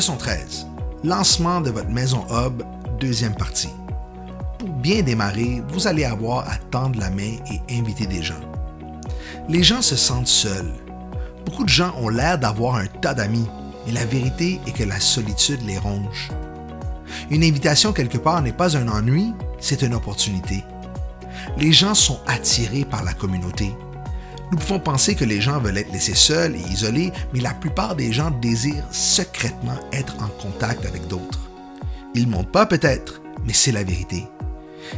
Leçon 13. Lancement de votre maison hub, deuxième partie. Pour bien démarrer, vous allez avoir à tendre la main et inviter des gens. Les gens se sentent seuls. Beaucoup de gens ont l'air d'avoir un tas d'amis, mais la vérité est que la solitude les ronge. Une invitation quelque part n'est pas un ennui, c'est une opportunité. Les gens sont attirés par la communauté. Nous pouvons penser que les gens veulent être laissés seuls et isolés, mais la plupart des gens désirent secrètement être en contact avec d'autres. Ils ne montent pas peut-être, mais c'est la vérité.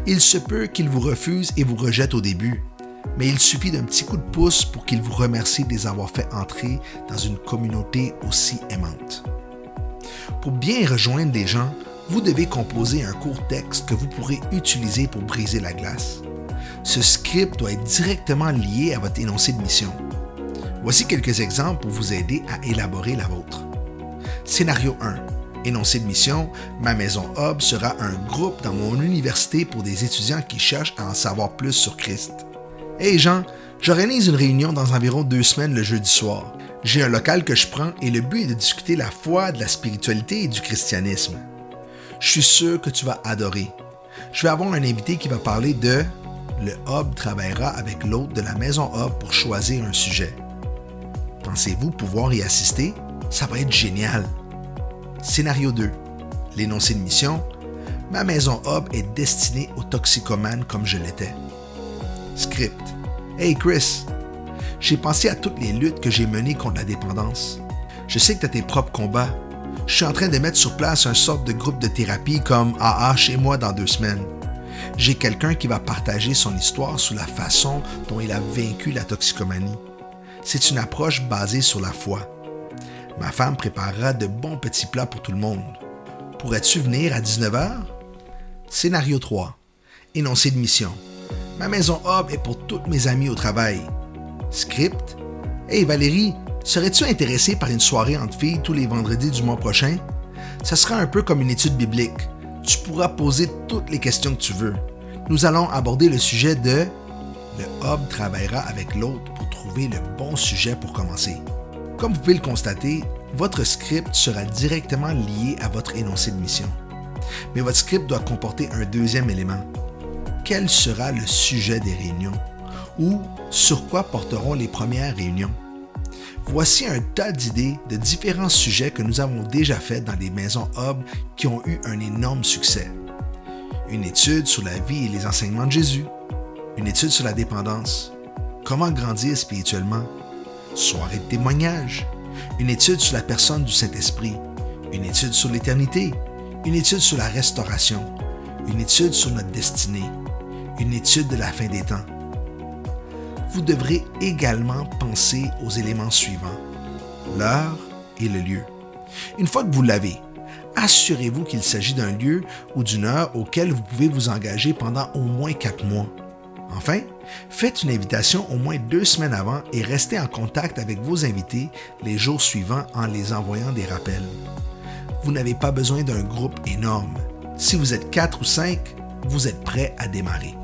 Il se peut qu'ils vous refusent et vous rejettent au début, mais il suffit d'un petit coup de pouce pour qu'ils vous remercient de les avoir fait entrer dans une communauté aussi aimante. Pour bien rejoindre des gens, vous devez composer un court texte que vous pourrez utiliser pour briser la glace. Ce script doit être directement lié à votre énoncé de mission. Voici quelques exemples pour vous aider à élaborer la vôtre. Scénario 1. Énoncé de mission, ma maison hub sera un groupe dans mon université pour des étudiants qui cherchent à en savoir plus sur Christ. Hey Jean, j'organise une réunion dans environ 2 semaines le jeudi soir. J'ai un local que je prends et le but est de discuter la foi, de la spiritualité et du christianisme. Je suis sûr que tu vas adorer. Je vais avoir un invité qui va parler de le hub travaillera avec l'hôte de la maison hub pour choisir un sujet. Pensez-vous pouvoir y assister? Ça va être génial. Scénario 2. L'énoncé de mission. Ma maison hub est destinée aux toxicomanes comme je l'étais. Script. Hey Chris, j'ai pensé à toutes les luttes que j'ai menées contre la dépendance. Je sais que tu as tes propres combats. Je suis en train de mettre sur place un sorte de groupe de thérapie comme AA chez moi dans 2 semaines. J'ai quelqu'un qui va partager son histoire sur la façon dont il a vaincu la toxicomanie. C'est une approche basée sur la foi. Ma femme préparera de bons petits plats pour tout le monde. Pourrais-tu venir à 19h? Scénario 3. Énoncé de mission. Ma maison hub est pour toutes mes amies au travail. Script. Hey Valérie, serais-tu intéressée par une soirée entre filles tous les vendredis du mois prochain? Ça sera un peu comme une étude biblique. Tu pourras poser toutes les questions que tu veux. Nous allons aborder le sujet de « Le hub travaillera avec l'autre pour trouver le bon sujet pour commencer ». Comme vous pouvez le constater, votre script sera directement lié à votre énoncé de mission. Mais votre script doit comporter un deuxième élément. Quel sera le sujet des réunions? Ou sur quoi porteront les premières réunions? Voici un tas d'idées de différents sujets que nous avons déjà faits dans les maisons hub qui ont eu un énorme succès. Une étude sur la vie et les enseignements de Jésus. Une étude sur la dépendance. Comment grandir spirituellement. Soirée de témoignage. Une étude sur la personne du Saint-Esprit. Une étude sur l'éternité. Une étude sur la restauration. Une étude sur notre destinée. Une étude de la fin des temps. Vous devrez également penser aux éléments suivants, l'heure et le lieu. Une fois que vous l'avez, assurez-vous qu'il s'agit d'un lieu ou d'une heure auquel vous pouvez vous engager pendant au moins 4 mois. Enfin, faites une invitation au moins 2 semaines avant et restez en contact avec vos invités les jours suivants en les envoyant des rappels. Vous n'avez pas besoin d'un groupe énorme. Si vous êtes 4 ou 5, vous êtes prêt à démarrer.